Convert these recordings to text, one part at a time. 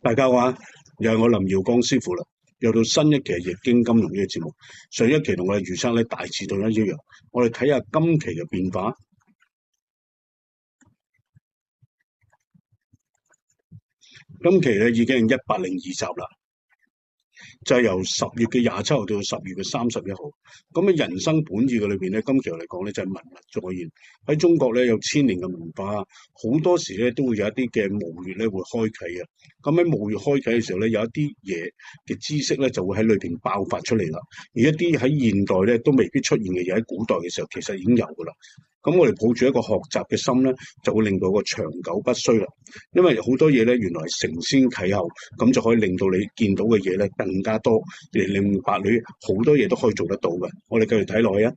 大家好啊，又係我林耀江師傅啦，又到新一期嘅易經金融呢個節目。上一期同我哋預測咧大致對一樣，我哋睇下今期嘅變化。今期咧已經係102集啦。就係由10月嘅27號到10月嘅31號。咁喺人生本意嘅裏邊咧，今期嚟講咧就係文物再現。喺中國咧有千年嘅文化，好多時咧都會有一啲嘅墓穴咧會開啓啊。咁喺墓穴開啓嘅時候咧，有一啲嘢嘅知識咧就會喺裏邊爆發出嚟啦。而一啲喺現代咧都未必出現嘅嘢，喺古代嘅時候其實已經有噶啦。咁我哋抱住一個學習嘅心咧，就會令到個長久不衰啦。因為好多嘢咧，原來係承先啟後，咁就可以令到你見到嘅嘢咧更加多，而令白裏好多嘢都可以做得到嘅。我哋繼續睇落去啊！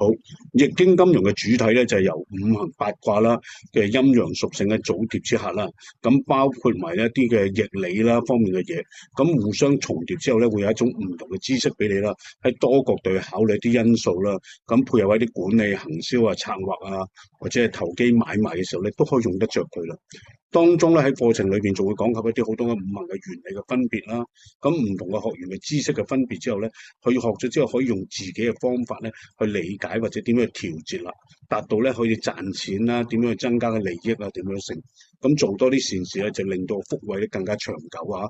好，易經金融嘅主體咧就係由五行八卦啦嘅陰陽屬性嘅組疊之下啦，咁包括埋一啲嘅易理啦方面嘅嘢，咁互相重疊之後咧，會有一種唔同嘅知識俾你啦，喺多角度去考慮啲因素啦，咁配合一啲管理、行銷啊、策劃啊，或者係投機買賣嘅時候咧，都可以用得着佢啦。當中咧喺課程裏邊就會講及一啲好多嘅五行嘅原理嘅分別啦，咁唔同嘅學員嘅知識嘅分別之後咧，佢學咗之後可以用自己嘅方法咧去理解或者點樣去調節啦，達到咧可以賺錢啦，點樣去增加嘅利益啊，點樣成，咁做多啲善事咧就令到福慧咧更加長久啊！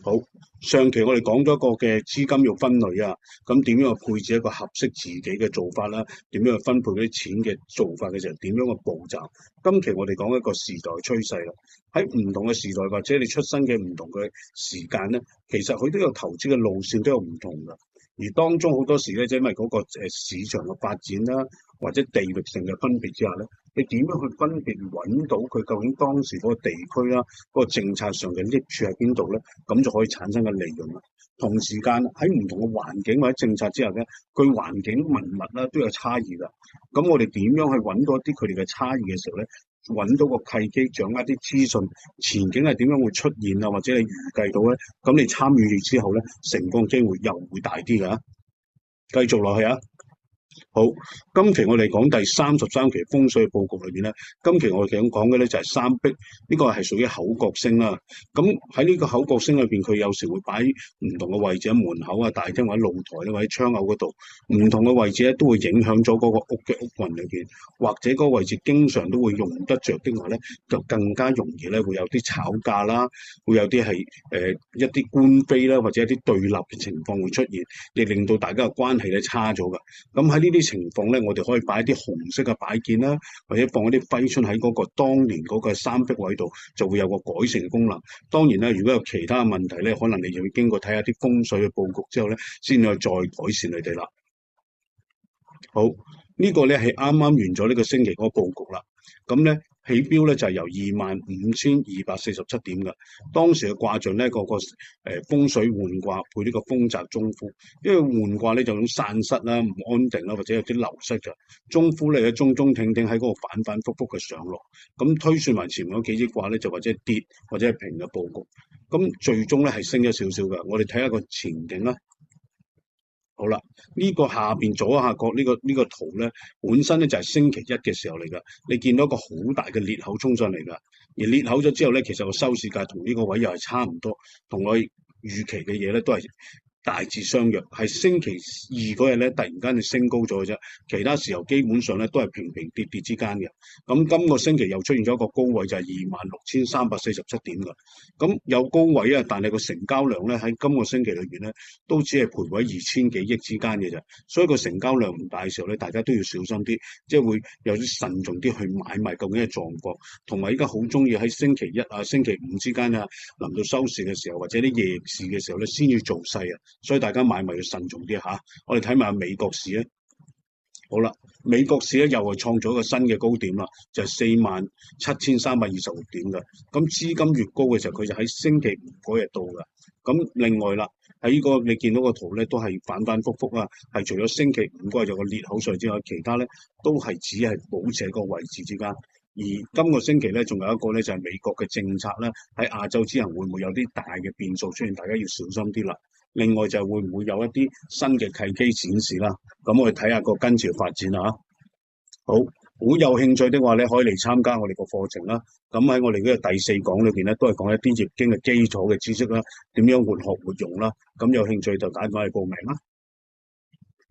好，上期我哋講咗一個嘅資金要分類啊，咁點樣去配置一個合適自己嘅做法啦？點樣去分配嗰啲錢嘅做法嘅時候，點樣嘅步驟？今期我哋講一個時代趨勢啦，喺唔同嘅時代或者你出生嘅唔同嘅時間咧，其實佢都有投資嘅路線都有唔同噶，而當中好多時咧，就因為嗰個市場嘅發展啦，或者地域性嘅分別之下咧。你點樣去分別揾到佢究竟當時嗰個地區啦，嗰個政策上嘅益處喺邊度咧？咁就可以產生嘅利潤啦。同時間喺唔同嘅環境或者政策之下咧，佢環境文物啦都有差異㗎。咁我哋點樣去揾到一啲佢哋嘅差異嘅時候咧，揾到個契機，掌握啲資訊，前景係點樣會出現啊，或者你預計到咧，咁你參與之後咧，成功機會又會大啲㗎。繼續落去啊！好，今期我哋講第33期風水佈局裏邊咧，今期我哋想講嘅咧就係三碧，呢個係屬於口角星啦。咁喺呢個口角星裏邊，佢有時會擺唔同嘅位置喺門口啊、大廳或者露台咧，或者窗口嗰度，唔同嘅位置咧都會影響咗嗰個屋嘅屋運裏邊，或者嗰個位置經常都會用得着的話咧，就更加容易咧會有啲炒價啦，會有啲係一啲官非啦，或者一啲對立嘅情況會出現，亦令到大家嘅關係咧差咗㗎。咁喺呢啲情況咧，我哋可以擺一啲紅色嘅擺件啦，或者放一啲揮春喺嗰個當年嗰個三碧位度，就會有個改善嘅功能。當然啦，如果有其他問題咧，可能你就要經過睇下啲風水嘅佈局之後咧，先去再改善佢哋啦。好，呢個咧係啱啱完咗呢個星期嗰個佈局啦。咁咧起標咧就係由25,247點嘅。當時嘅卦象咧個風水換卦配呢個豐澤中孚，因為換卦咧就種散失啦、唔安定啦，或者有啲流失嘅。中孚咧中中挺挺喺嗰個反反覆覆嘅上落。咁推算埋前面嗰幾支卦咧就或者跌或者係平嘅佈局。咁最終咧係升咗少少嘅。我哋睇下個前景啦。好啦，呢個下邊左下角呢個圖咧，本身咧就係星期一嘅時候嚟噶。你見到一個好大嘅裂口衝上嚟噶，而裂口咗之後咧，其實個收市價同呢個位又係差唔多，同我預期嘅嘢咧都係大致相若。係星期二嗰日咧，突然間就升高咗嘅啫，其他時候基本上咧都係平平跌跌之間嘅。咁今個星期又出現咗一個高位，就係26,347點㗎。咁有高位啊，但係個成交量咧喺今個星期裏邊咧，都只係徘徊2000幾億之間嘅啫。所以個成交量唔大嘅時候咧，大家都要小心啲，即係會有啲慎重啲去買賣究竟嘅狀況。同埋依家好中意喺星期一啊、星期五之間啊，臨到收市嘅時候或者啲夜市嘅時候咧，先要做勢啊。所以大家買賣要慎重啲嚇。我哋睇埋美國市咧，好啦，美國市咧又係創咗一個新嘅高點啦，就係47,326點嘅。咁資金越高嘅時候，佢就喺星期五嗰日到嘅。咁另外啦，喺呢個你見到個圖咧，都係反反覆覆啊，係除咗星期五嗰日有個裂口上之外，其他咧都係只係保持喺個位置之間。而今個星期咧，仲有一個咧就係美國嘅政策咧，喺亞洲之行會唔會有啲大嘅變數出現？大家要小心啲啦。另外就係會唔會有一啲新嘅契機展示啦？咁我哋睇下個跟住發展啊。好，好有興趣的話咧，可以嚟參加我哋個課程啦。咁喺我哋呢個第四講裏邊咧，都係講一啲易經嘅基礎嘅知識啦，點樣活學活用啦。咁有興趣就打電話嚟報名啦。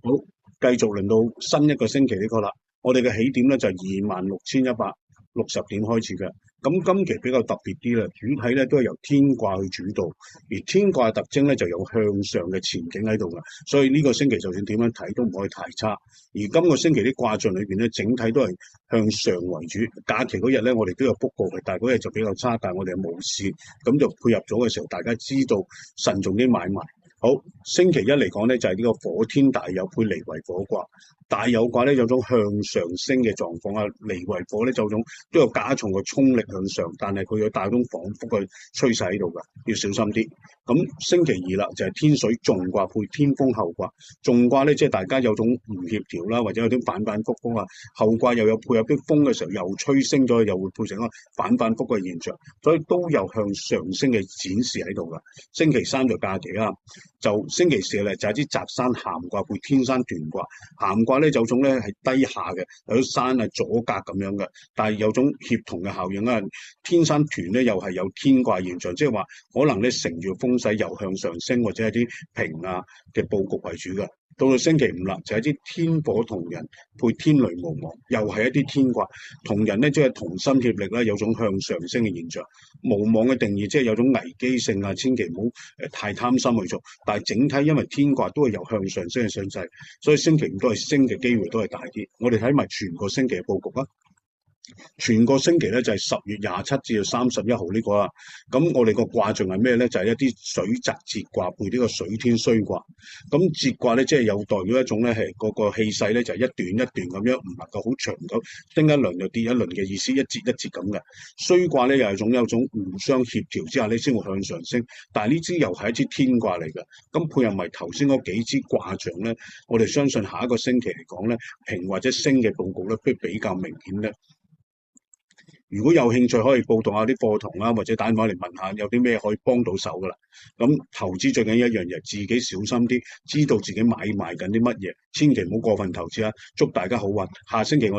好，繼續輪到新一個星期呢個啦。我哋嘅起點咧就係26,160點開始嘅。咁今期比較特別啲啦，主體咧都係由天卦去主導，而天卦嘅特徵咧就有向上嘅前景喺度嘅，所以呢個星期就算點樣睇都唔可以太差。而今個星期啲卦象裏邊咧，整體都係向上為主。假期嗰日咧，我哋都有卜過嘅，但係嗰日就比較差，但係我哋係冇事，咁就配合咗嘅時候，大家知道慎重啲買賣。好，星期一嚟講咧，就係呢個火天大有配離為火卦。大有卦咧有種向上升嘅狀況啊，離為火咧就有種都有加重個衝力向上，但係佢有大種反覆嘅趨勢喺度㗎，要小心啲。咁星期二啦，就係天水訟卦配天風後卦。訟卦咧即係大家有種唔協調啦，或者有啲反反覆覆啊。後卦又有配合啲風嘅時候，又吹升咗，又會配成一個反反覆嘅現象，所以都有向上升嘅展示喺度㗎。星期三就假期啦。就星期四咧就係啲澤山咸卦配天山屯卦。咸卦咧有種咧係低下嘅，有啲山係阻隔咁樣嘅，但係有種協同嘅效應啦。天山屯咧又係有天卦現象，即係話可能咧乘住風勢又向上升，或者係啲平啊嘅佈局為主嘅。到到星期五啦，就係啲天火同人配天雷無妄，又係一啲天卦。同人咧即係同心協力啦，有種向上升嘅現象。無妄嘅定義即係有種危機性啊，千祈唔好太貪心去做。但係整體因為天卦都係有向上升嘅趨勢，所以星期五都係升嘅機會都係大啲。我哋睇埋全個星期嘅佈局啦。全個星期咧就係10月27至到31號呢個啦。咁我哋個卦象係咩咧？就係一啲水澤節卦配呢個水天衰卦。咁節卦咧即係有代表一種咧係個氣勢咧就係一段一段咁樣，唔能夠好長久，升一輪就跌一輪嘅意思，一節一節咁嘅。衰卦咧又係有種互相協調之下咧先會向上升。但係呢支又係一支天卦嚟嘅。咁配合埋頭先嗰幾支卦象咧，我哋相信下一個星期嚟講咧，平或者升嘅佈局咧都比較明顯咧。如果有興趣，可以報讀下啲課堂啦，或者打電話嚟問下有啲咩可以幫到手噶啦。咁投資最緊要一樣嘢，自己小心啲，知道自己買賣緊啲乜嘢，千祈唔好過分投資啊！祝大家好運，下星期我哋